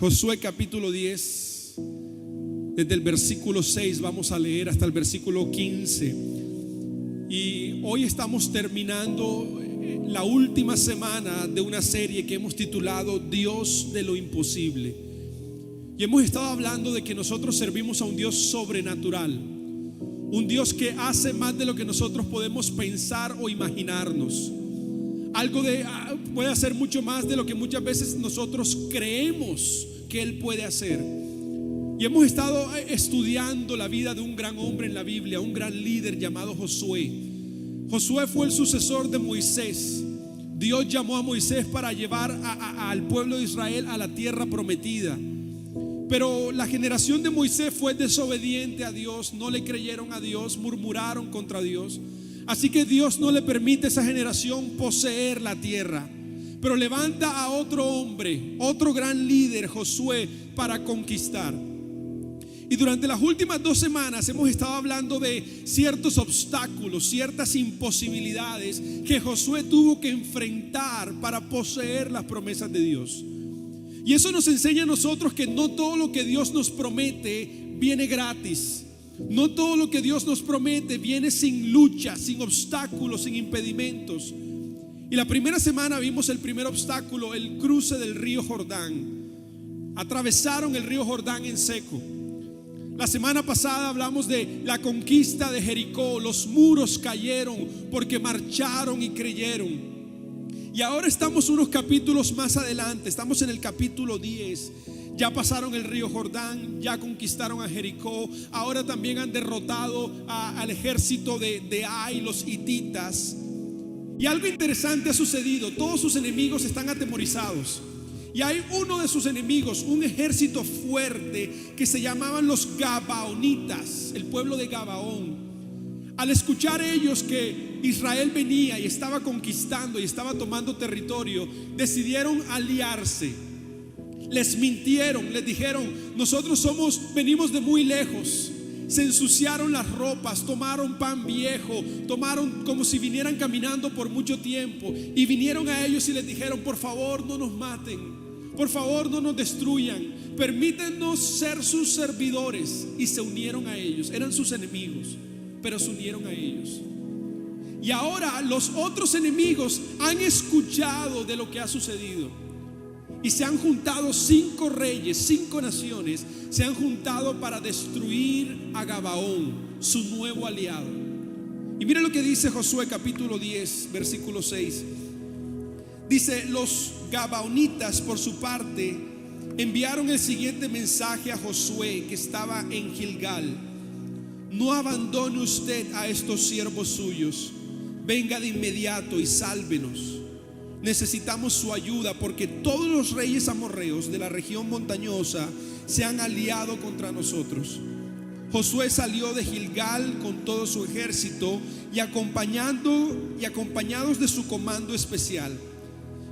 Josué capítulo 10, desde el versículo 6 vamos a leer hasta el versículo 15. Y hoy estamos terminando la última semana de una serie que hemos titulado Dios de lo imposible. Y hemos estado hablando de que nosotros servimos a un Dios sobrenatural, un Dios que hace más de lo que nosotros podemos pensar o imaginarnos. Puede hacer mucho más de lo que muchas veces nosotros creemos que Él puede hacer. Y hemos estado estudiando la vida de un gran hombre en la Biblia, un gran líder llamado Josué. Josué fue el sucesor de Moisés. Dios llamó a Moisés para llevar al pueblo de Israel a la tierra prometida. Pero la generación de Moisés fue desobediente a Dios, no le creyeron a Dios, murmuraron contra Dios. Así que Dios no le permite a esa generación poseer la tierra, pero levanta a otro hombre, otro gran líder, Josué, para conquistar. Y durante las últimas 2 semanas hemos estado hablando de ciertos obstáculos, ciertas imposibilidades que Josué tuvo que enfrentar para poseer las promesas de Dios. Y eso nos enseña a nosotros que no todo lo que Dios nos promete viene gratis. No todo lo que Dios nos promete viene sin lucha, sin obstáculos, sin impedimentos. Y la primera semana vimos el primer obstáculo, el cruce del río Jordán. Atravesaron el río Jordán en seco. La semana pasada hablamos de la conquista de Jericó. Los muros cayeron porque marcharon y creyeron. Y ahora estamos unos capítulos más adelante, estamos en el capítulo 10. Ya pasaron el río Jordán, ya conquistaron a Jericó. Ahora también han derrotado al ejército de Ai, los hititas. Y algo interesante ha sucedido. Todos sus enemigos están atemorizados. Y hay uno de sus enemigos, un ejército fuerte que se llamaban los Gabaonitas, el pueblo de Gabaón. Al escuchar ellos que Israel venía y estaba conquistando y estaba tomando territorio, decidieron aliarse. Les mintieron, les dijeron: nosotros venimos de muy lejos. Se ensuciaron las ropas, tomaron pan viejo, tomaron como si vinieran caminando por mucho tiempo, y vinieron a ellos y les dijeron: por favor, no nos maten, por favor, no nos destruyan, permítenos ser sus servidores. Y se unieron a ellos. Eran sus enemigos, pero se unieron a ellos. Y ahora los otros enemigos han escuchado de lo que ha sucedido. Y se han juntado 5 reyes, 5 naciones, se han juntado para destruir a Gabaón, su nuevo aliado. Y mire lo que dice Josué capítulo 10, versículo 6. Dice: los Gabaonitas por su parte enviaron el siguiente mensaje a Josué, que estaba en Gilgal: no abandone usted a estos siervos suyos, venga de inmediato y sálvenos. Necesitamos su ayuda, porque todos los reyes amorreos de la región montañosa se han aliado contra nosotros. Josué salió de Gilgal con todo su ejército y acompañados de su comando especial.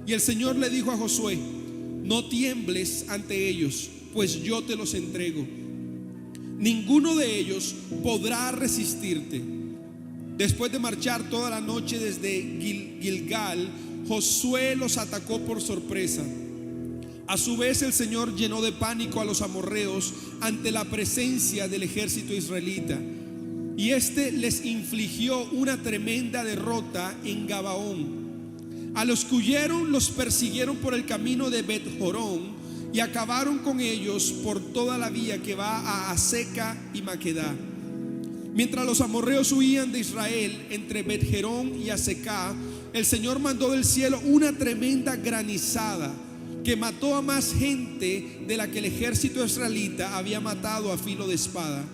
Y el Señor le dijo a Josué: no tiembles ante ellos, pues yo te los entrego. Ninguno de ellos podrá resistirte. Después de marchar toda la noche desde Gilgal, Josué los atacó por sorpresa. A su vez, el Señor llenó de pánico a los amorreos ante la presencia del ejército israelita, y este les infligió una tremenda derrota en Gabaón. A los que huyeron los persiguieron por el camino de Bet-Jorón y acabaron con ellos por toda la vía que va a Aseca y Maquedá. Mientras los amorreos huían de Israel entre Bet-Jorón y Aseca, el Señor mandó del cielo una tremenda granizada que mató a más gente de la que el ejército israelita había matado a filo de espada.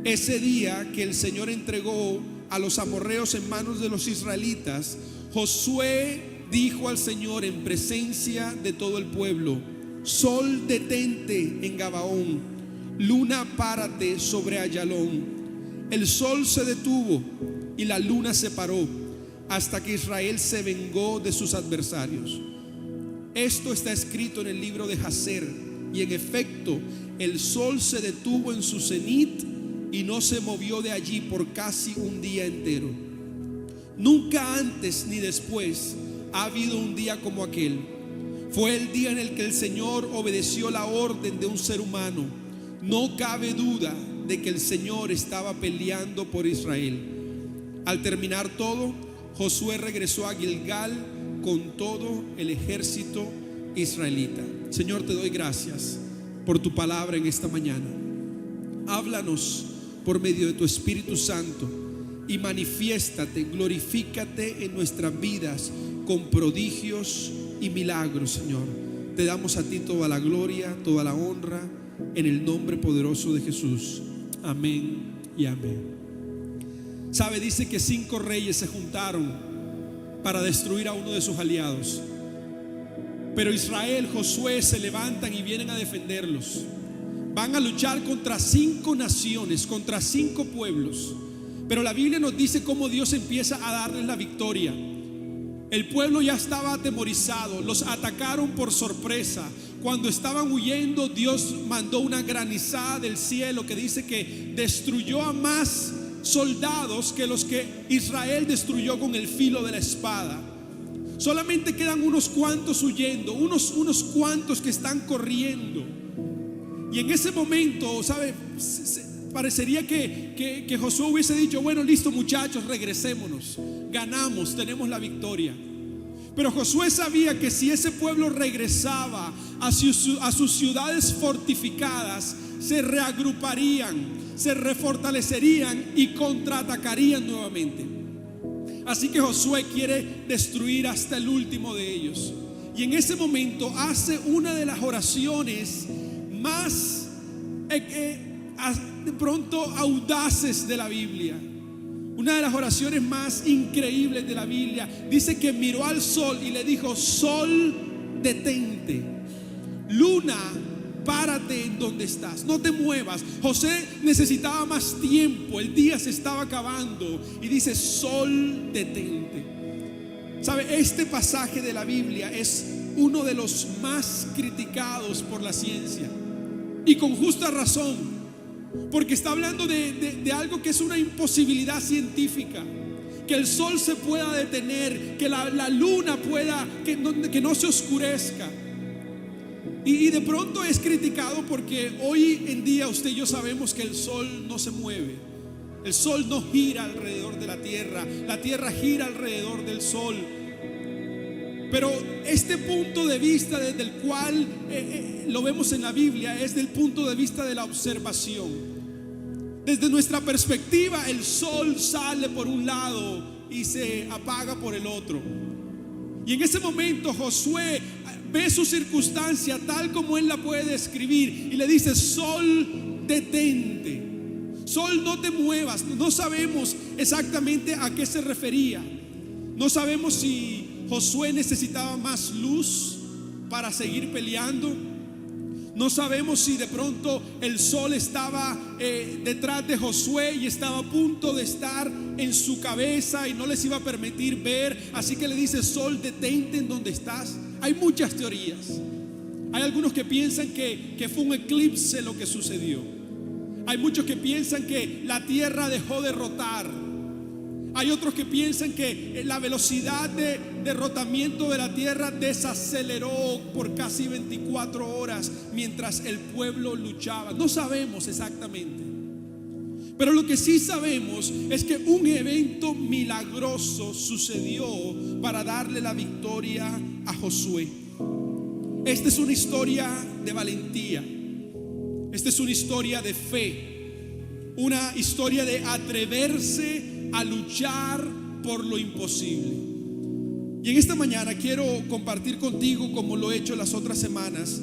Ese día que el Señor entregó a los amorreos en manos de los israelitas, Josué dijo al Señor en presencia de todo el pueblo: sol, detente en Gabaón, luna, párate sobre Ayalón. El sol se detuvo y la luna se paró, hasta que Israel se vengó de sus adversarios. Esto está escrito en el libro de Jaser. Y en efecto, el sol se detuvo en su cenit y no se movió de allí por casi un día entero. Nunca antes ni después ha habido un día como aquel. Fue el día en el que el Señor obedeció la orden de un ser humano. No cabe duda de que el Señor estaba peleando por Israel. Al terminar todo, Josué regresó a Gilgal con todo el ejército israelita. Señor, te doy gracias por tu palabra en esta mañana. Háblanos por medio de tu Espíritu Santo y manifiéstate, glorifícate en nuestras vidas con prodigios y milagros, Señor. Te damos a ti toda la gloria, toda la honra, en el nombre poderoso de Jesús. Amén y amén. Sabe, dice que 5 reyes se juntaron para destruir a uno de sus aliados, pero Israel, Josué, se levantan y vienen a defenderlos. Van a luchar contra 5 naciones, contra 5 pueblos. Pero la Biblia nos dice cómo Dios empieza a darles la victoria. El pueblo ya estaba atemorizado, los atacaron por sorpresa. Cuando estaban huyendo, Dios mandó una granizada del cielo que dice que destruyó a más soldados que los que Israel destruyó con el filo de la espada. Solamente quedan unos cuantos huyendo, unos cuantos que están corriendo. Y en ese momento, ¿sabe? Parecería que Josué hubiese dicho: bueno, listo, muchachos, regresémonos, ganamos, tenemos la victoria. Pero Josué sabía que si ese pueblo regresaba a sus ciudades fortificadas, se reagruparían, se refortalecerían y contraatacarían nuevamente. Así que Josué quiere destruir hasta el último de ellos. Y en ese momento hace una de las oraciones más de pronto audaces de la Biblia. Una de las oraciones más increíbles de la Biblia. Dice que miró al sol y le dijo: sol, detente. Luna, párate en donde estás, no te muevas. José necesitaba más tiempo, el día se estaba acabando. Y dice: sol, detente. ¿Sabe? Este pasaje de la Biblia es uno de los más criticados por la ciencia, y con justa razón, porque está hablando de algo que es una imposibilidad científica. Que el sol se pueda detener, que la luna pueda, que no se oscurezca. Y de pronto es criticado porque hoy en día usted y yo sabemos que el sol no se mueve. El sol no gira alrededor de la tierra gira alrededor del sol. Pero este punto de vista desde el cual lo vemos en la Biblia es del punto de vista de la observación. Desde nuestra perspectiva, el sol sale por un lado y se apaga por el otro. Y en ese momento Josué ve su circunstancia tal como él la puede describir y le dice: sol, detente. Sol, no te muevas. No sabemos exactamente a qué se refería. No sabemos si Josué necesitaba más luz para seguir peleando. No sabemos si de pronto el sol estaba detrás de Josué y estaba a punto de estar en su cabeza y no les iba a permitir ver. Así que le dice: sol, detente en donde estás. Hay muchas teorías. Hay algunos que piensan que fue un eclipse lo que sucedió. Hay muchos que piensan que la tierra dejó de rotar. Hay otros que piensan que la velocidad de rotamiento de la tierra desaceleró por casi 24 horas mientras el pueblo luchaba. No sabemos exactamente. Pero lo que sí sabemos es que un evento milagroso sucedió para darle la victoria a Josué. Esta es una historia de valentía. Esta es una historia de fe. Una historia de atreverse a luchar por lo imposible. Y en esta mañana quiero compartir contigo, como lo he hecho las otras semanas,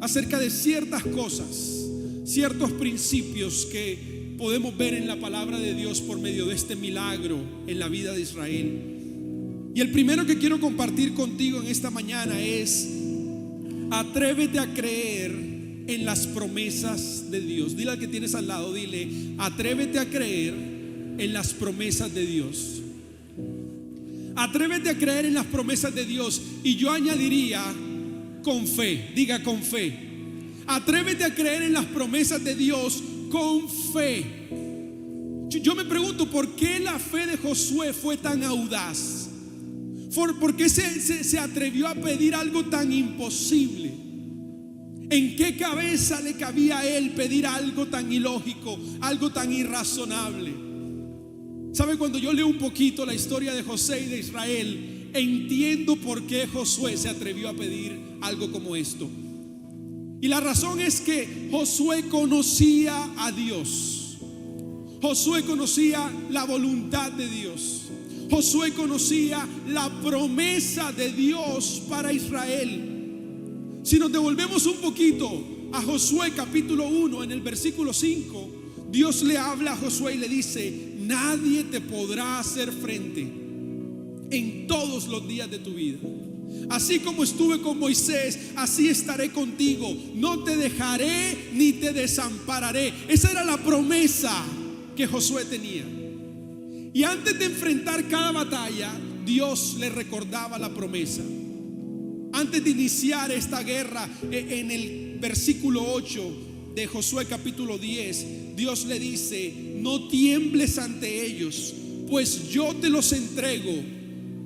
acerca de ciertas cosas, ciertos principios que podemos ver en la palabra de Dios por medio de este milagro en la vida de Israel. Y el primero que quiero compartir contigo en esta mañana es: atrévete a creer en las promesas de Dios. Dile al que tienes al lado, dile: atrévete a creer en las promesas de Dios. Atrévete a creer en las promesas de Dios. Y yo añadiría: con fe. Diga: con fe. Atrévete a creer en las promesas de Dios con fe. Yo me pregunto, ¿por qué la fe de Josué fue tan audaz? ¿Por qué se atrevió a pedir algo tan imposible? ¿En qué cabeza le cabía a él pedir algo tan ilógico, algo tan irrazonable? ¿Sabe? Cuando yo leo un poquito la historia de José y de Israel, entiendo por qué Josué se atrevió a pedir algo como esto. Y la razón es que Josué conocía a Dios. Josué conocía la voluntad de Dios. Josué conocía la promesa de Dios para Israel. Si nos devolvemos un poquito a Josué capítulo 1, en el versículo 5, Dios le habla a Josué y le dice: nadie te podrá hacer frente en todos los días de tu vida. Así como estuve con Moisés, así estaré contigo. No te dejaré ni te desampararé. Esa era la promesa que Josué tenía. Y antes de enfrentar cada batalla, Dios le recordaba la promesa. Antes de iniciar esta guerra, en el versículo 8 de Josué capítulo 10, Dios le dice: no tiembles ante ellos, pues yo te los entrego.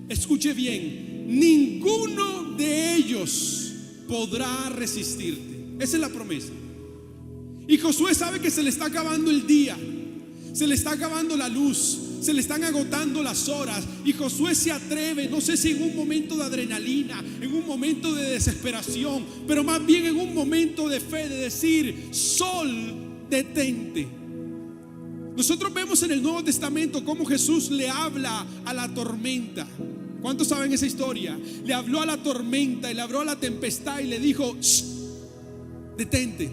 Escuche bien: ninguno de ellos podrá resistirte. Esa es la promesa. Y Josué sabe que se le está acabando el día, se le está acabando la luz, se le están agotando las horas. Y Josué se atreve, no sé si en un momento de adrenalina, en un momento de desesperación, pero más bien en un momento de fe, de decir: sol, detente. Nosotros vemos en el Nuevo Testamento cómo Jesús le habla a la tormenta. ¿Cuántos saben esa historia? Le habló a la tormenta y le habló a la tempestad y le dijo: detente.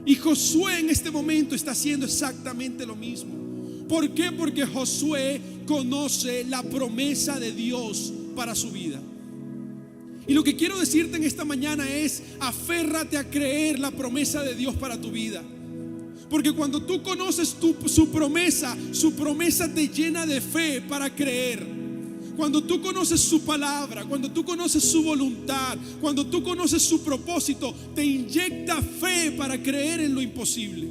Y Josué en este momento está haciendo exactamente lo mismo. ¿Por qué? Porque Josué conoce la promesa de Dios para su vida. Y lo que quiero decirte en esta mañana es: aférrate a creer la promesa de Dios para tu vida. Porque cuando tú conoces su promesa te llena de fe para creer. Cuando tú conoces su palabra, cuando tú conoces su voluntad, cuando tú conoces su propósito, te inyecta fe para creer en lo imposible.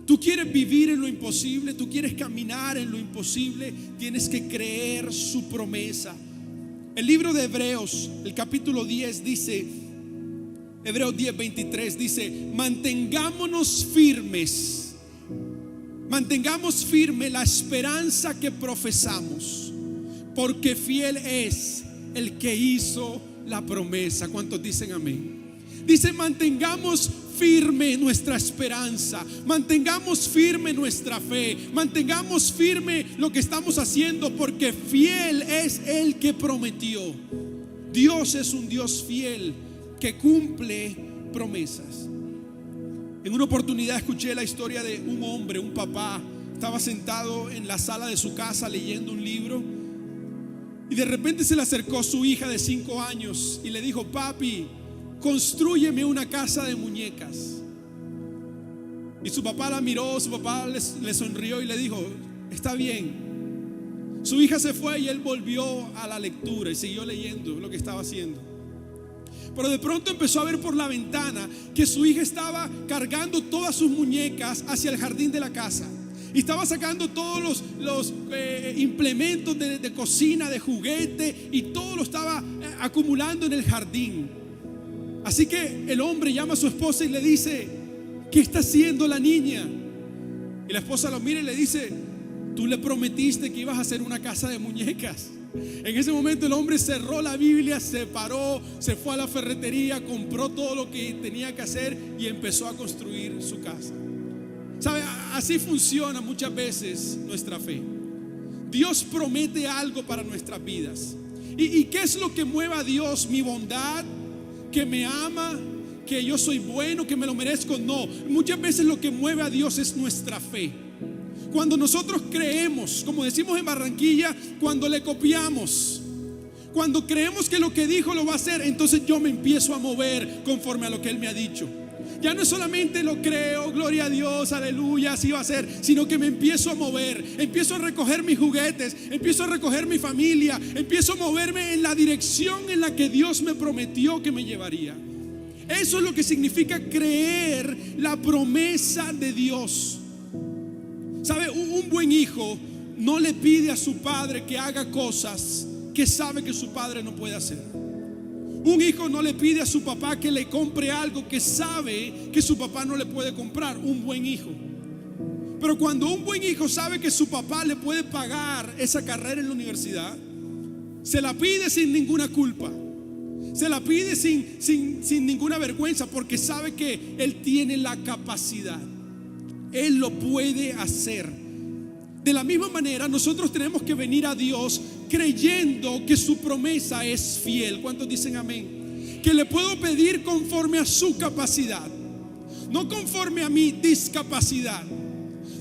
Tú quieres vivir en lo imposible, tú quieres caminar en lo imposible, tienes que creer su promesa. El libro de Hebreos, el capítulo 10 dice, Hebreos 10:23 dice: mantengamos firme la esperanza que profesamos, porque fiel es el que hizo la promesa. ¿Cuántos dicen amén? Dice: mantengamos firme nuestra esperanza, mantengamos firme nuestra fe, mantengamos firme lo que estamos haciendo, porque fiel es el que prometió. Dios es un Dios fiel que cumple promesas. En una oportunidad escuché la historia de un hombre, un papá. Estaba sentado en la sala de su casa leyendo un libro, y de repente se le acercó su hija de 5 años y le dijo: papi, constrúyeme una casa de muñecas. Y su papá la miró, su papá le sonrió y le dijo: está bien. Su hija se fue y él volvió a la lectura y siguió leyendo lo que estaba haciendo. Pero de pronto empezó a ver por la ventana que su hija estaba cargando todas sus muñecas hacia el jardín de la casa. Y estaba sacando todos los implementos de cocina, de juguete, y todo lo estaba acumulando en el jardín. Así que el hombre llama a su esposa y le dice: ¿qué está haciendo la niña? Y la esposa lo mira y le dice: tú le prometiste que ibas a hacer una casa de muñecas. En ese momento el hombre cerró la Biblia, se paró, se fue a la ferretería, compró todo lo que tenía que hacer y empezó a construir su casa. ¿Sabe? Así funciona muchas veces nuestra fe. Dios promete algo para nuestras vidas. ¿Y qué es lo que mueve a Dios? ¿Mi bondad? ¿Que me ama? ¿Que yo soy bueno? ¿Que me lo merezco? No. Muchas veces lo que mueve a Dios es nuestra fe. Cuando nosotros creemos, como decimos en Barranquilla, cuando le copiamos, cuando creemos que lo que dijo lo va a hacer, entonces yo me empiezo a mover conforme a lo que Él me ha dicho. Ya no es solamente lo creo, gloria a Dios, aleluya, así va a ser, sino que me empiezo a mover, empiezo a recoger mis juguetes, empiezo a recoger mi familia, empiezo a moverme en la dirección en la que Dios me prometió que me llevaría. Eso es lo que significa creer la promesa de Dios. ¿Sabe? Un buen hijo no le pide a su padre que haga cosas que sabe que su padre no puede hacer. Un hijo no le pide a su papá que le compre algo que sabe que su papá no le puede comprar. Un buen hijo. Pero cuando un buen hijo sabe que su papá le puede pagar esa carrera en la universidad, se la pide sin ninguna culpa. Se la pide sin ninguna vergüenza, porque sabe que él tiene la capacidad. Él lo puede hacer. De la misma manera, nosotros tenemos que venir a Dios creyendo que su promesa es fiel. ¿Cuántos dicen amén? Que le puedo pedir conforme a su capacidad, no conforme a mi discapacidad,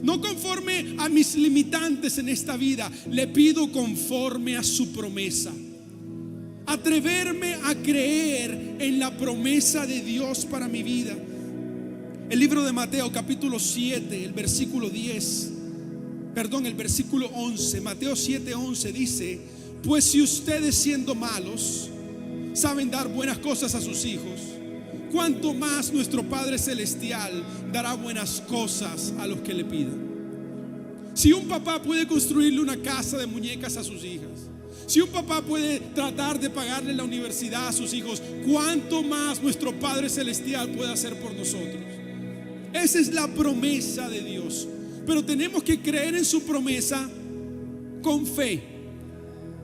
no conforme a mis limitantes en esta vida. Le pido conforme a su promesa. Atreverme a creer en la promesa de Dios para mi vida. El libro de Mateo capítulo 7, el versículo 11, Mateo 7:11 dice: pues si ustedes, siendo malos, saben dar buenas cosas a sus hijos, cuánto más nuestro Padre Celestial dará buenas cosas a los que le pidan. Si un papá puede construirle una casa de muñecas a sus hijas, si un papá puede tratar de pagarle la universidad a sus hijos, cuánto más nuestro Padre Celestial puede hacer por nosotros. Esa es la promesa de Dios. Pero tenemos que creer en su promesa con fe,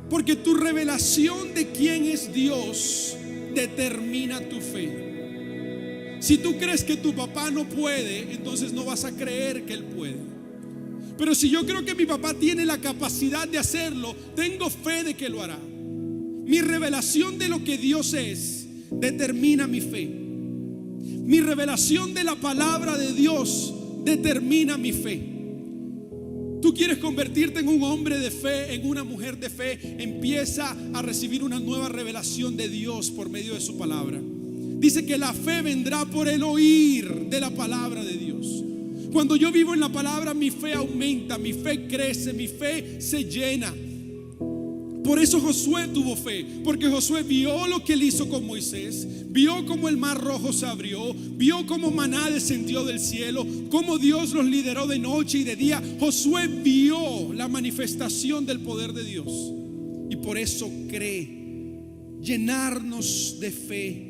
porque tu revelación de quién es Dios determina tu fe. Si tú crees que tu papá no puede, entonces no vas a creer que él puede. Pero si yo creo que mi papá tiene la capacidad de hacerlo, tengo fe de que lo hará. Mi revelación de lo que Dios es determina mi fe. Mi revelación de la palabra de Dios determina mi fe. Tú quieres convertirte en un hombre de fe, en una mujer de fe. Empieza a recibir una nueva revelación de Dios por medio de su palabra. Dice que la fe vendrá por el oír de la palabra de Dios. Cuando yo vivo en la palabra, mi fe aumenta, mi fe crece, mi fe se llena. Por eso Josué tuvo fe, porque Josué vio lo que él hizo con Moisés, vio cómo el mar rojo se abrió, vio cómo maná descendió del cielo, cómo Dios los lideró de noche y de día. Josué vio la manifestación del poder de Dios y por eso cree. Llenarnos de fe.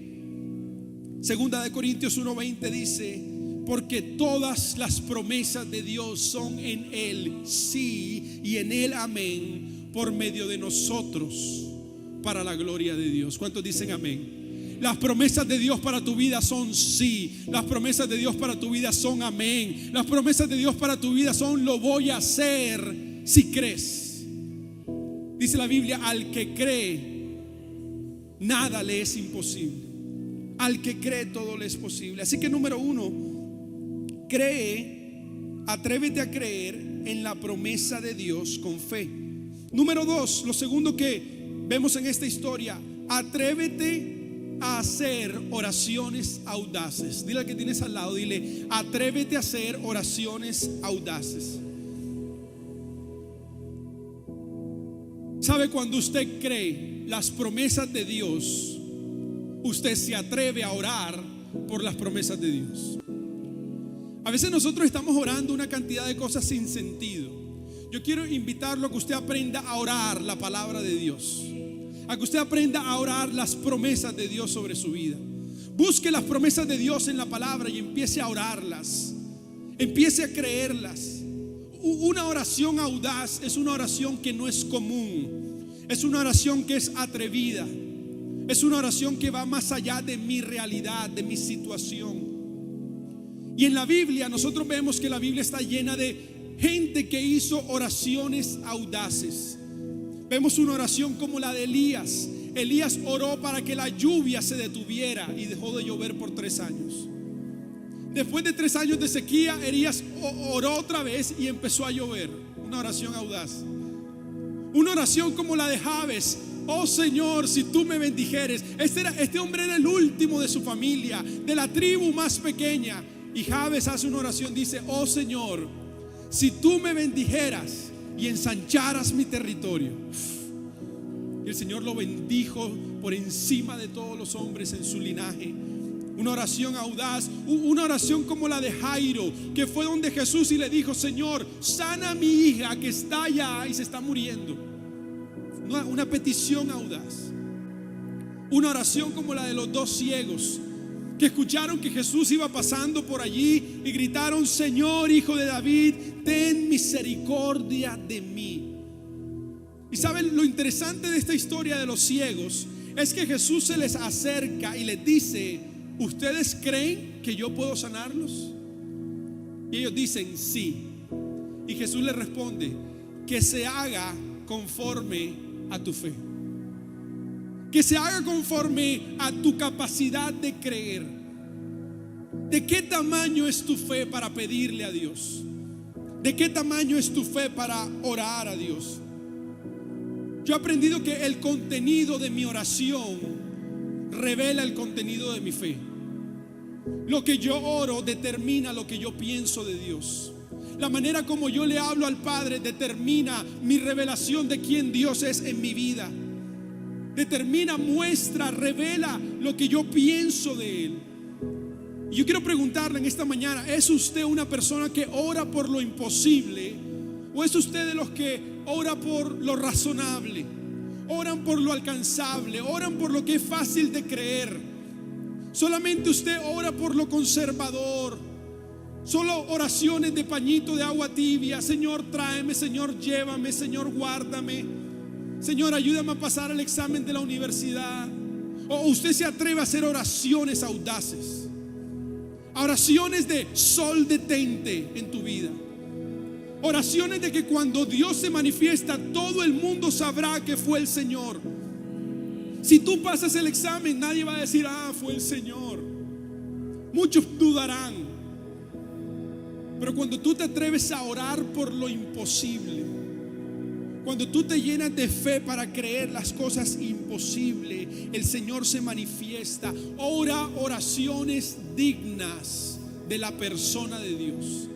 Segunda de Corintios 1:20 dice: porque todas las promesas de Dios son en Él sí y en Él amén, por medio de nosotros, para la gloria de Dios. ¿Cuántos dicen amén? Las promesas de Dios para tu vida son sí. Las promesas de Dios para tu vida son amén. Las promesas de Dios para tu vida son: lo voy a hacer si crees. Dice la Biblia: al que cree, nada le es imposible. Al que cree, todo le es posible. Así que número uno, cree, atrévete a creer en la promesa de Dios con fe. Número dos, lo segundo que vemos en esta historia: atrévete a hacer oraciones audaces. Dile al que tienes al lado, dile: atrévete a hacer oraciones audaces. ¿Sabe? Cuando usted cree las promesas de Dios, usted se atreve a orar por las promesas de Dios. A veces nosotros estamos orando una cantidad de cosas sin sentido. Yo quiero invitarlo a que usted aprenda a orar la palabra de Dios, a que usted aprenda a orar las promesas de Dios sobre su vida. Busque las promesas de Dios en la palabra y empiece a orarlas, empiece a creerlas. Una oración audaz es una oración que no es común, es una oración que es atrevida, es una oración que va más allá de mi realidad, de mi situación. Y en la Biblia nosotros vemos que la Biblia está llena de gente que hizo oraciones audaces. Vemos una oración como la de Elías. Elías oró para que la lluvia se detuviera y dejó de llover por 3 años. Después de 3 años de sequía, Elías oró otra vez y empezó a llover. Una oración audaz. Una oración como la de Jabes: oh Señor, si tú me bendijeres. Este hombre era el último de su familia, de la tribu más pequeña. Y Jabes hace una oración, dice: oh Señor, si tú me bendijeras y ensancharas mi territorio. Y el Señor lo bendijo por encima de todos los hombres en su linaje. Una oración audaz, una oración como la de Jairo, que fue donde Jesús y le dijo: Señor, sana a mi hija que está allá y se está muriendo. una petición audaz. Una oración como la de los dos ciegos que escucharon que Jesús iba pasando por allí y gritaron: Señor, Hijo de David, ten misericordia de mí. Y saben, lo interesante de esta historia de los ciegos es que Jesús se les acerca y les dice: ¿ustedes creen que yo puedo sanarlos? Y ellos dicen: sí. Y Jesús les responde: que se haga conforme a tu fe. Que se haga conforme a tu capacidad de creer. ¿De qué tamaño es tu fe para pedirle a Dios? ¿De qué tamaño es tu fe para orar a Dios? Yo he aprendido que el contenido de mi oración revela el contenido de mi fe. Lo que yo oro determina lo que yo pienso de Dios. La manera como yo le hablo al Padre determina mi revelación de quién Dios es en mi vida. Determina, muestra, revela lo que yo pienso de Él. Y yo quiero preguntarle en esta mañana: ¿es usted una persona que ora por lo imposible? ¿O es usted de los que ora por lo razonable? Oran por lo alcanzable, oran por lo que es fácil de creer. Solamente usted ora por lo conservador. Solo oraciones de pañito de agua tibia: Señor, tráeme, Señor, llévame, Señor, guárdame, Señor, ayúdame a pasar el examen de la universidad. O usted se atreve a hacer oraciones audaces, oraciones de sol detente en tu vida, oraciones de que cuando Dios se manifiesta todo el mundo sabrá que fue el Señor. Si tú pasas el examen, nadie va a decir: ah, fue el Señor. Muchos dudarán. Pero cuando tú te atreves a orar por lo imposible, cuando tú te llenas de fe para creer las cosas imposibles, el Señor se manifiesta. Ora oraciones dignas de la persona de Dios.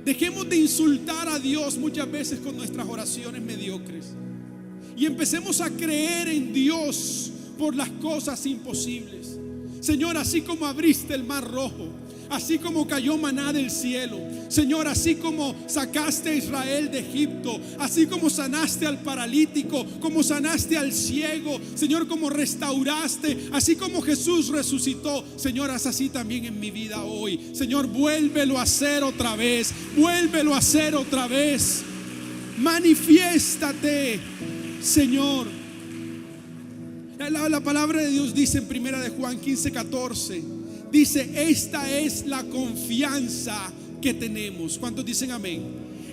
Dejemos de insultar a Dios muchas veces con nuestras oraciones mediocres y empecemos a creer en Dios por las cosas imposibles. Señor, así como abriste el mar rojo, así como cayó maná del cielo, Señor, así como sacaste a Israel de Egipto, así como sanaste al paralítico, como sanaste al ciego, Señor, como restauraste, así como Jesús resucitó, Señor, haz así también en mi vida hoy. Señor, vuélvelo a hacer otra vez, vuélvelo a hacer otra vez. Manifiéstate, Señor. La palabra de Dios dice en primera de Juan 15:14, dice: esta es la confianza que tenemos. ¿Cuántos dicen amén?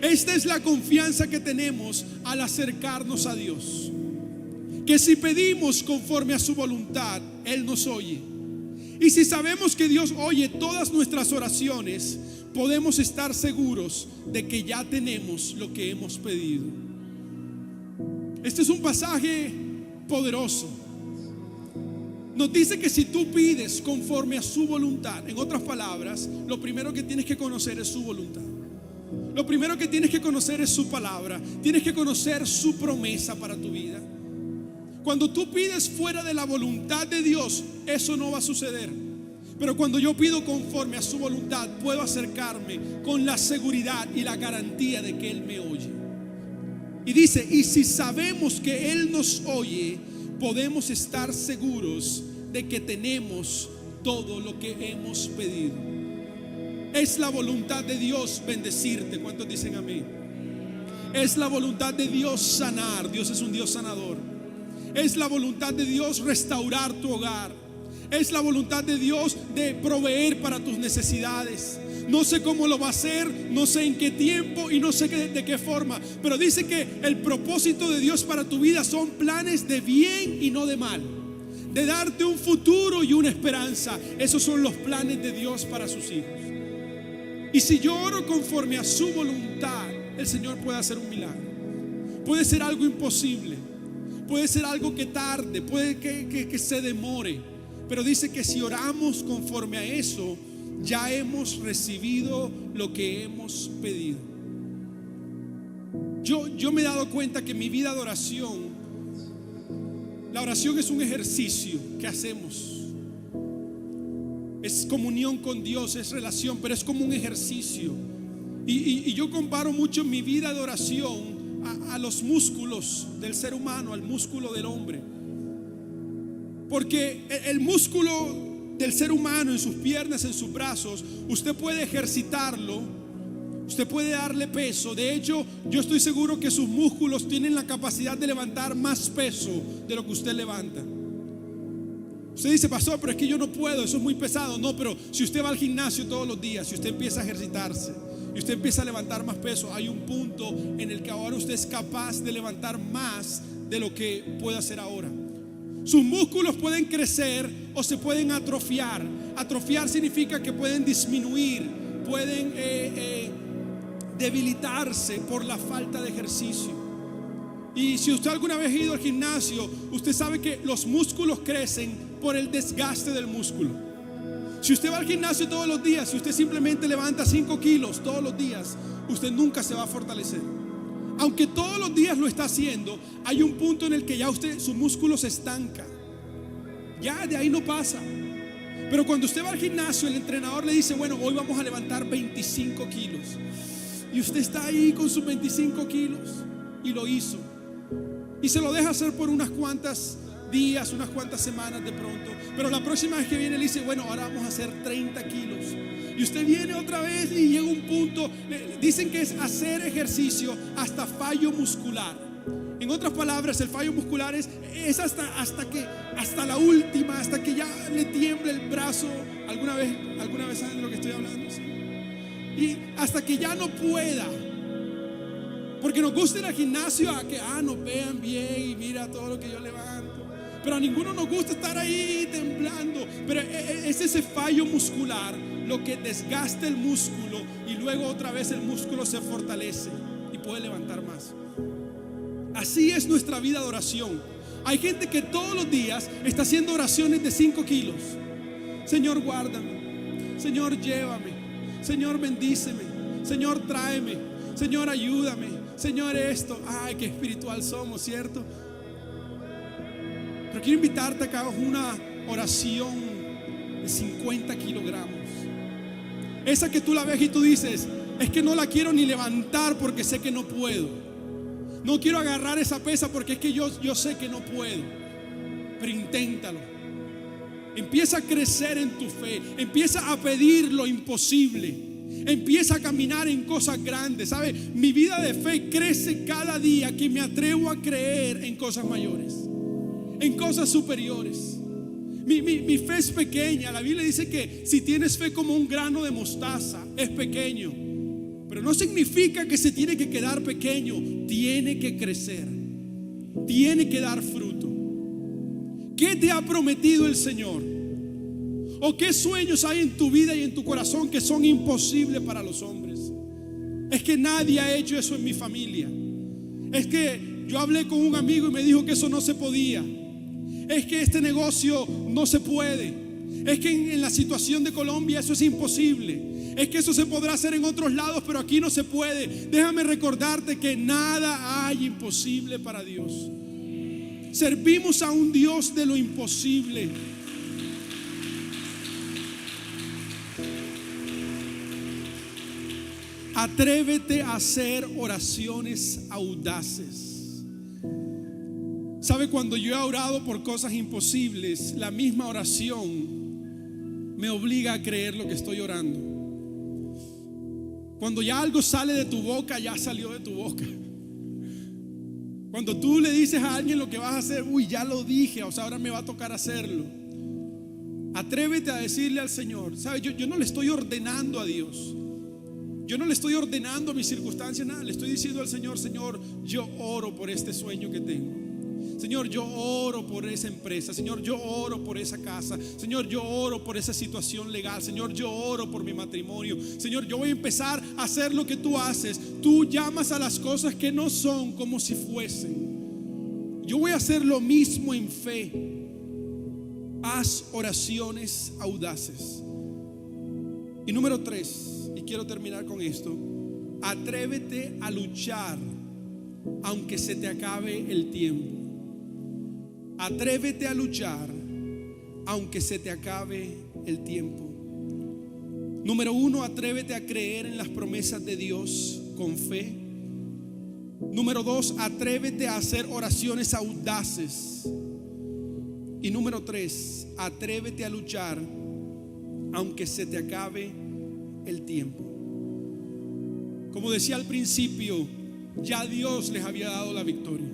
Esta es la confianza que tenemos al acercarnos a Dios, que si pedimos conforme a su voluntad, Él nos oye. Y si sabemos que Dios oye todas nuestras oraciones, podemos estar seguros de que ya tenemos lo que hemos pedido. Este es un pasaje poderoso. Nos dice que si tú pides conforme a su voluntad, en otras palabras, lo primero que tienes que conocer es su voluntad. Lo primero que tienes que conocer es su palabra. Tienes que conocer su promesa para tu vida. Cuando tú pides fuera de la voluntad de Dios, eso no va a suceder. Pero cuando yo pido conforme a su voluntad, puedo acercarme con la seguridad y la garantía de que Él me oye. Y dice: y si sabemos que Él nos oye, podemos estar seguros de que tenemos todo lo que hemos pedido. Es la voluntad de Dios bendecirte. ¿Cuántos dicen amén? Es la voluntad de Dios sanar. Dios es un Dios sanador. Es la voluntad de Dios restaurar tu hogar. Es la voluntad de Dios de proveer para tus necesidades. No sé cómo lo va a hacer, no sé en qué tiempo y no sé de qué forma, pero dice que el propósito de Dios para tu vida son planes de bien y no de mal, de darte un futuro y una esperanza. Esos son los planes de Dios para sus hijos. Y si yo oro conforme a su voluntad, el Señor puede hacer un milagro. Puede ser algo imposible, puede ser algo que tarde, puede que se demore, pero dice que si oramos conforme a eso, ya hemos recibido lo que hemos pedido. Yo me he dado cuenta que mi vida de oración, la oración es un ejercicio que hacemos. Es comunión con Dios, es relación, pero es como un ejercicio. Y yo comparo mucho mi vida de oración a los músculos del ser humano, al músculo del hombre. Porque el músculo del ser humano en sus piernas, en sus brazos, usted puede ejercitarlo, usted puede darle peso. De hecho, yo estoy seguro que sus músculos tienen la capacidad de levantar más peso de lo que usted levanta. Usted dice: pastor, pero es que yo no puedo, eso es muy pesado. No, pero si usted va al gimnasio todos los días, si usted empieza a ejercitarse y usted empieza a levantar más peso, hay un punto en el que ahora usted es capaz de levantar más de lo que puede hacer ahora. Sus músculos pueden crecer o se pueden atrofiar. Atrofiar significa que pueden disminuir, pueden debilitarse por la falta de ejercicio. Y si usted alguna vez ha ido al gimnasio, usted sabe que los músculos crecen por el desgaste del músculo. Si usted va al gimnasio todos los días, si usted simplemente levanta 5 kilos todos los días, usted nunca se va a fortalecer. Aunque todos los días lo está haciendo, hay un punto en el que ya su músculo se estanca. Ya de ahí no pasa. Pero cuando usted va al gimnasio, el entrenador le dice: bueno, hoy vamos a levantar 25 kilos. Y usted está ahí con sus 25 kilos y lo hizo. Y se lo deja hacer por unas cuantas días, unas cuantas semanas de pronto. Pero la próxima vez que viene le dice: bueno, ahora vamos a hacer 30 kilos. Y usted viene otra vez y llega a un punto, dicen que es hacer ejercicio hasta fallo muscular. En otras palabras, el fallo muscular es hasta la última, hasta que ya le tiemble el brazo. ¿Alguna vez saben de lo que estoy hablando? ¿Sí? Y hasta que ya no pueda. Porque nos gusta ir al gimnasio a que nos vean bien y mira todo lo que yo levanto. Pero a ninguno nos gusta estar ahí temblando. Pero es ese fallo muscular lo que desgasta el músculo, y luego otra vez el músculo se fortalece y puede levantar más. Así es nuestra vida de oración. Hay gente que todos los días está haciendo oraciones de 5 kilos. Señor, guárdame. Señor, llévame. Señor, bendíceme. Señor, tráeme. Señor, ayúdame. Señor, esto. Ay, qué espiritual somos, ¿cierto? Pero quiero invitarte a que hagas una oración de 50 kilogramos. Esa que tú la ves y tú dices: es que no la quiero ni levantar porque sé que no puedo. No quiero agarrar esa pesa porque es que yo sé que no puedo. Pero inténtalo. Empieza a crecer en tu fe. Empieza a pedir lo imposible. Empieza a caminar en cosas grandes. ¿Sabe? Mi vida de fe crece cada día que me atrevo a creer en cosas mayores, en cosas superiores. Mi fe es pequeña. La Biblia dice que si tienes fe como un grano de mostaza, es pequeño. Pero no significa que se tiene que quedar pequeño. Tiene que crecer. Tiene que dar fruto. ¿Qué te ha prometido el Señor? ¿O qué sueños hay en tu vida y en tu corazón que son imposibles para los hombres? Es que nadie ha hecho eso en mi familia. Es que yo hablé con un amigo y me dijo que eso no se podía. Es que este negocio no se puede. Es que en la situación de Colombia eso es imposible. Es que eso se podrá hacer en otros lados, pero aquí no se puede. Déjame recordarte que nada hay imposible para Dios. Servimos a un Dios de lo imposible. Atrévete a hacer oraciones audaces. ¿Sabe? Cuando yo he orado por cosas imposibles, la misma oración me obliga a creer lo que estoy orando. Cuando ya algo sale de tu boca, ya salió de tu boca. Cuando tú le dices a alguien lo que vas a hacer: uy, ya lo dije, o sea, ahora me va a tocar hacerlo. Atrévete a decirle al Señor: ¿sabe? Yo no le estoy ordenando a Dios. Yo no le estoy ordenando a mis circunstancias, nada. Le estoy diciendo al Señor: Señor, yo oro por este sueño que tengo. Señor, yo oro por esa empresa. Señor, yo oro por esa casa. Señor, yo oro por esa situación legal. Señor, yo oro por mi matrimonio. Señor, yo voy a empezar a hacer lo que tú haces. Tú llamas a las cosas que no son como si fuesen. Yo voy a hacer lo mismo en fe. Haz oraciones audaces. Y número 3, y quiero terminar con esto: atrévete a luchar aunque se te acabe el tiempo. Atrévete a luchar aunque se te acabe el tiempo. Número 1, atrévete a creer en las promesas de Dios con fe. Número 2, atrévete a hacer oraciones audaces. Y número 3, atrévete a luchar aunque se te acabe el tiempo. Como decía al principio, ya Dios les había dado la victoria.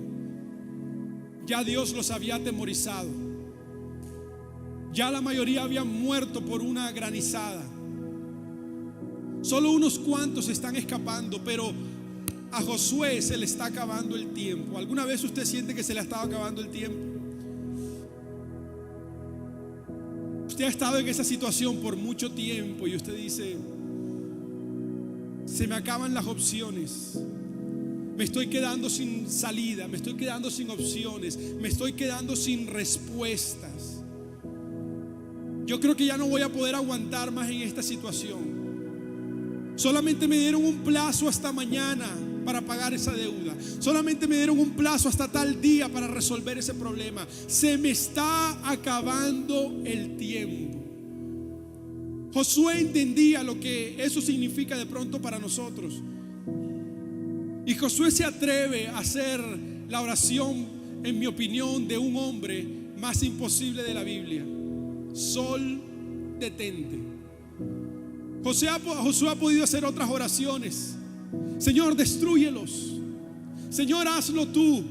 Ya Dios los había atemorizado. Ya la mayoría habían muerto por una granizada. Solo unos cuantos están escapando, pero a Josué se le está acabando el tiempo. ¿Alguna vez usted siente que se le ha estado acabando el tiempo? Usted ha estado en esa situación por mucho tiempo y usted dice: se me acaban las opciones, me estoy quedando sin salida, me estoy quedando sin opciones, me estoy quedando sin respuestas. Yo creo que ya no voy a poder aguantar más en esta situación. Solamente me dieron un plazo hasta mañana para pagar esa deuda. Solamente me dieron un plazo hasta tal día para resolver ese problema. Se me está acabando el tiempo. Josué entendía lo que eso significa de pronto para nosotros. Y Josué se atreve a hacer la oración, en mi opinión, de un hombre más imposible de la Biblia: Sol, detente. Josué ha podido hacer otras oraciones: Señor, destrúyelos. Señor, hazlo tú.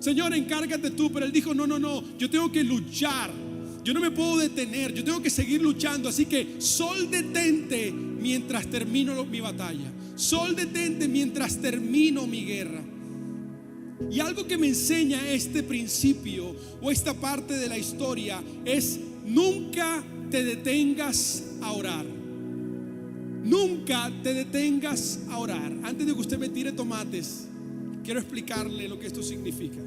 Señor, encárgate tú. Pero él dijo: no, yo tengo que luchar. Yo no me puedo detener, yo tengo que seguir luchando. Así que, Sol, detente mientras termino mi batalla. Sol, detente mientras termino mi guerra. Y algo que me enseña este principio o esta parte de la historia es: nunca te detengas a orar. Nunca te detengas a orar. Antes de que usted me tire tomates, quiero explicarle lo que esto significa.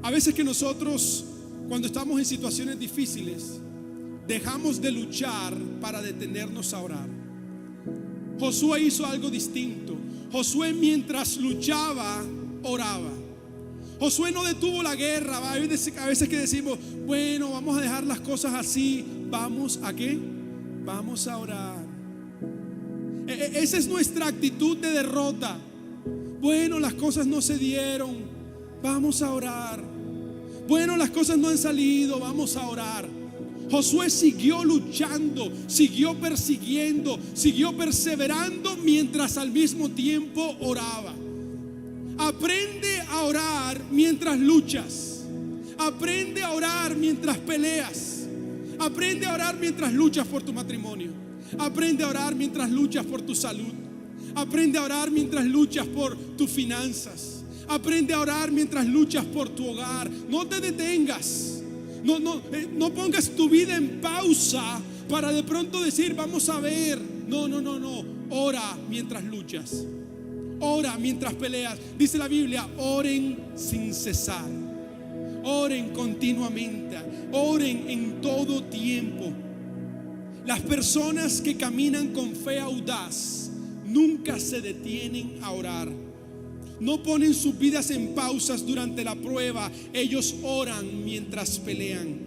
A veces que nosotros, cuando estamos en situaciones difíciles, dejamos de luchar para detenernos a orar. Josué hizo algo distinto. Josué, mientras luchaba, oraba. Josué no detuvo la guerra. A veces que decimos: bueno, vamos a dejar las cosas así. ¿Vamos a qué? Vamos a orar. Esa es nuestra actitud de derrota. Bueno, las cosas no se dieron, vamos a orar. Bueno, las cosas no han salido, vamos a orar. Josué siguió luchando, siguió persiguiendo, siguió perseverando mientras al mismo tiempo oraba. Aprende a orar mientras luchas. Aprende a orar mientras peleas. Aprende a orar mientras luchas por tu matrimonio. Aprende a orar mientras luchas por tu salud. Aprende a orar mientras luchas por tus finanzas. Aprende a orar mientras luchas por tu hogar. No te detengas. No pongas tu vida en pausa para de pronto decir: vamos a ver. No. Ora mientras luchas. Ora mientras peleas. Dice la Biblia: oren sin cesar. Oren continuamente. Oren en todo tiempo. Las personas que caminan con fe audaz nunca se detienen a orar. No ponen sus vidas en pausas durante la prueba. Ellos oran mientras pelean.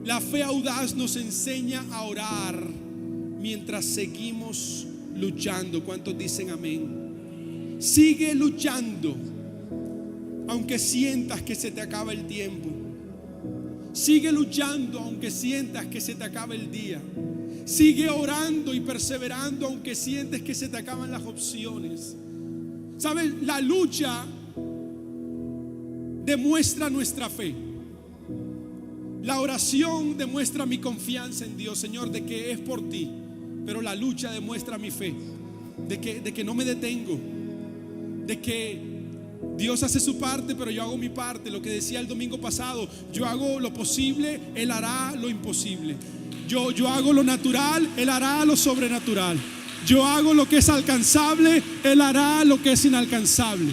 La fe audaz nos enseña a orar mientras seguimos luchando. ¿Cuántos dicen amén? Sigue luchando aunque sientas que se te acaba el tiempo. Sigue luchando aunque sientas que se te acaba el día. Sigue orando y perseverando aunque sientes que se te acaban las opciones. ¿Sabes? La lucha demuestra nuestra fe. La oración demuestra mi confianza en Dios, Señor, de que es por ti. Pero la lucha demuestra mi fe, de que no me detengo, de que Dios hace su parte, pero yo hago mi parte. Lo que decía el domingo pasado: yo hago lo posible, Él hará lo imposible. Yo hago lo natural, Él hará lo sobrenatural. Yo hago lo que es alcanzable, Él hará lo que es inalcanzable.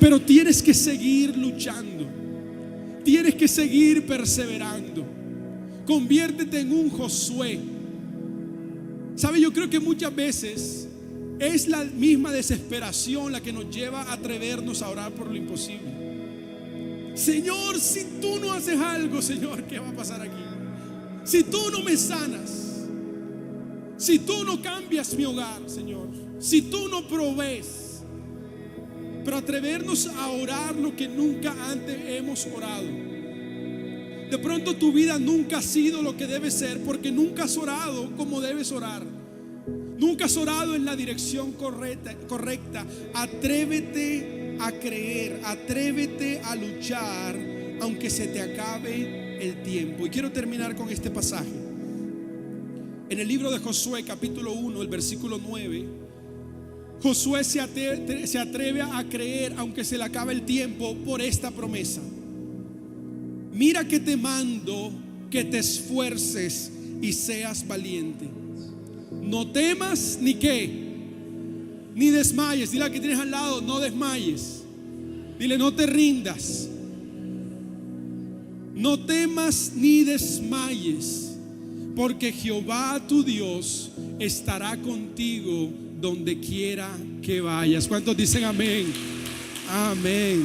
Pero tienes que seguir luchando. Tienes que seguir perseverando. Conviértete en un Josué. ¿Sabe? Yo creo que muchas veces es la misma desesperación la que nos lleva a atrevernos a orar por lo imposible. Señor, si tú no haces algo, Señor, ¿qué va a pasar aquí? Si tú no me sanas, si tú no cambias mi hogar, Señor, si tú no provees, pero atrevernos a orar lo que nunca antes hemos orado. De pronto tu vida nunca ha sido lo que debe ser porque nunca has orado como debes orar. Nunca has orado en la dirección correcta. Atrévete a creer, atrévete a luchar aunque se te acabe el tiempo. Y quiero terminar con este pasaje. En el libro de Josué capítulo 1, el versículo 9, Josué se atreve a creer aunque se le acabe el tiempo por esta promesa. Mira que te mando que te esfuerces y seas valiente. No temas ni qué, ni desmayes. Dile al que tienes al lado, no desmayes. Dile, no te rindas. No temas ni desmayes, porque Jehová tu Dios estará contigo donde quiera que vayas. ¿Cuántos dicen amén? Amén.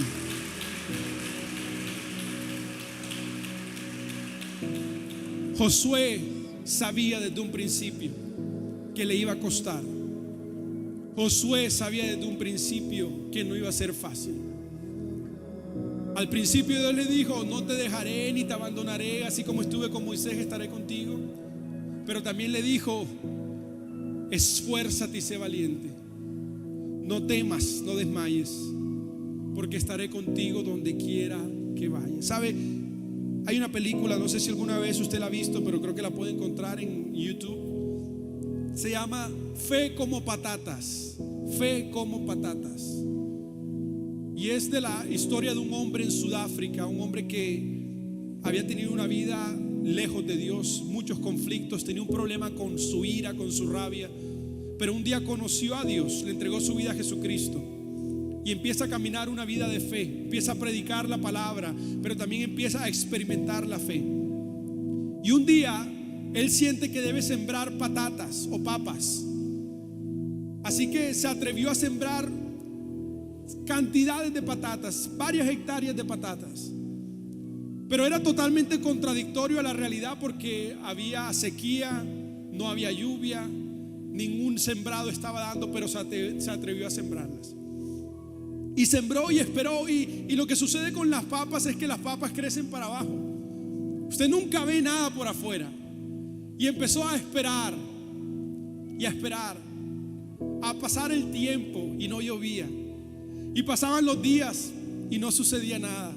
Josué sabía desde un principio que le iba a costar. Josué sabía desde un principio que no iba a ser fácil. Al principio Dios le dijo, no te dejaré ni te abandonaré, así como estuve con Moisés estaré contigo. Pero también le dijo, esfuérzate y sé valiente. No temas, no desmayes, porque estaré contigo donde quiera que vayas. ¿Sabe? Hay una película, no sé si alguna vez usted la ha visto, pero creo que la puede encontrar en YouTube. Se llama Fe como patatas. Fe como patatas. Y es de la historia de un hombre en Sudáfrica, un hombre que había tenido una vida lejos de Dios, muchos conflictos, tenía un problema con su ira, con su rabia, pero un día conoció a Dios, le entregó su vida a Jesucristo y empieza a caminar una vida de fe, empieza a predicar la palabra, pero también empieza a experimentar la fe. Y un día él siente que debe sembrar patatas o papas, así que se atrevió a sembrar cantidades de patatas, varias hectáreas de patatas. Pero era totalmente contradictorio a la realidad porque había sequía, no había lluvia, ningún sembrado estaba dando, pero se atrevió a sembrarlas. Y sembró y esperó, y lo que sucede con las papas es que las papas crecen para abajo. Usted nunca ve nada por afuera. Y empezó a esperar y a esperar, a pasar el tiempo y no llovía. Y pasaban los días y no sucedía nada.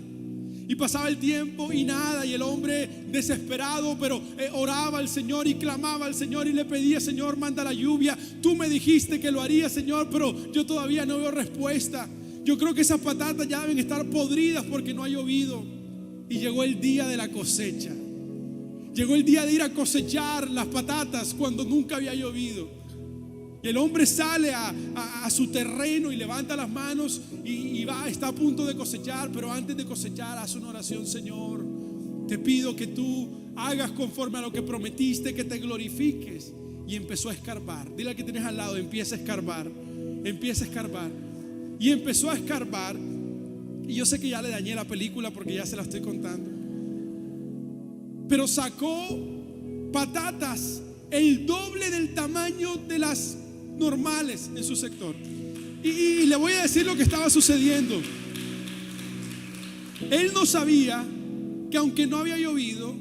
Y pasaba el tiempo y nada. Y el hombre desesperado, pero oraba al Señor y clamaba al Señor y le pedía, Señor, manda la lluvia. Tú me dijiste que lo harías, Señor, pero yo todavía no veo respuesta. Yo creo que esas patatas ya deben estar podridas porque no ha llovido. Y llegó el día de la cosecha. Llegó el día de ir a cosechar las patatas cuando nunca había llovido. Y el hombre sale a su terreno y levanta las manos y va, está a punto de cosechar, pero antes de cosechar hace una oración. Señor, te pido que tú hagas conforme a lo que prometiste, que te glorifiques. Y empezó a escarbar. Dile al que tienes al lado, empieza a escarbar. Empieza a escarbar. Y empezó a escarbar. Y yo sé que ya le dañé la película porque ya se la estoy contando. Pero sacó patatas el doble del tamaño de las normales en su sector. Y le voy a decir lo que estaba sucediendo. Él no sabía que aunque no había llovido,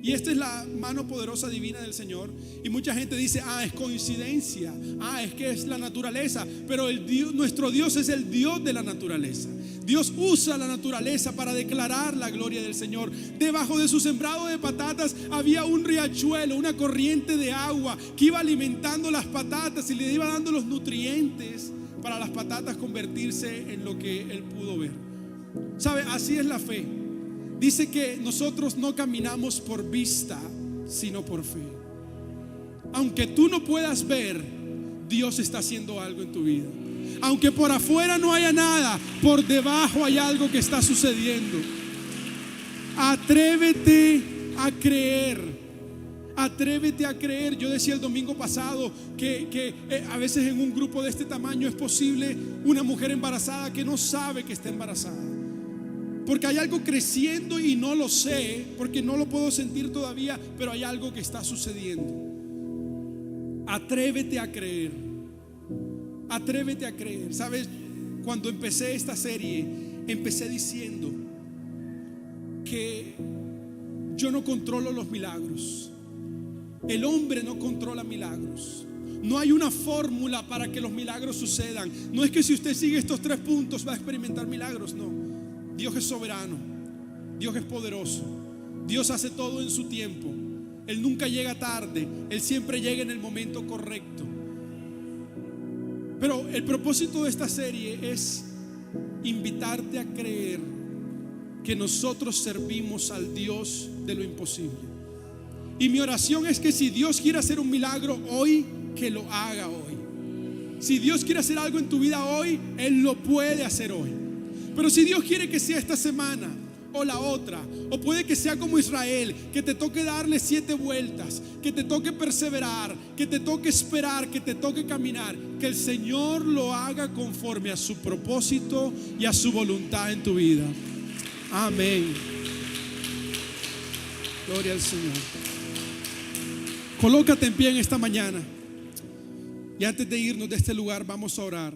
y esta es la mano poderosa divina del Señor, y mucha gente dice, es coincidencia, es que es la naturaleza, pero nuestro Dios es el Dios de la naturaleza. Dios usa la naturaleza para declarar la gloria del Señor. Debajo de su sembrado de patatas había un riachuelo, una corriente de agua que iba alimentando las patatas y le iba dando los nutrientes para las patatas convertirse en lo que él pudo ver. ¿Sabe? Así es la fe. Dice que nosotros no caminamos por vista, sino por fe. Aunque tú no puedas ver, Dios está haciendo algo en tu vida. Aunque por afuera no haya nada, por debajo hay algo que está sucediendo. Atrévete a creer. Atrévete a creer. Yo decía el domingo pasado que a veces en un grupo de este tamaño es posible una mujer embarazada que no sabe que está embarazada. Porque hay algo creciendo y no lo sé, porque no lo puedo sentir todavía, pero hay algo que está sucediendo. Atrévete a creer. Atrévete a creer. ¿Sabes? cuando empecé esta serie, empecé diciendo que yo no controlo los milagros. El hombre no controla milagros. No hay una fórmula para que los milagros sucedan. No es que si usted sigue estos 3 puntos va a experimentar milagros, no. Dios es soberano, Dios es poderoso, Dios hace todo en su tiempo. Él nunca llega tarde, Él siempre llega en el momento correcto. Pero el propósito de esta serie es invitarte a creer que nosotros servimos al Dios de lo imposible. Y mi oración es que si Dios quiere hacer un milagro hoy, que lo haga hoy. Si Dios quiere hacer algo en tu vida hoy, Él lo puede hacer hoy. Pero si Dios quiere que sea esta semana o la otra, o puede que sea como Israel, que te toque darle 7 vueltas, que te toque perseverar, que te toque esperar, que te toque caminar, que el Señor lo haga conforme a su propósito y a su voluntad en tu vida. Amén. Gloria al Señor. Colócate en pie en esta mañana. Y antes de irnos de este lugar, vamos a orar.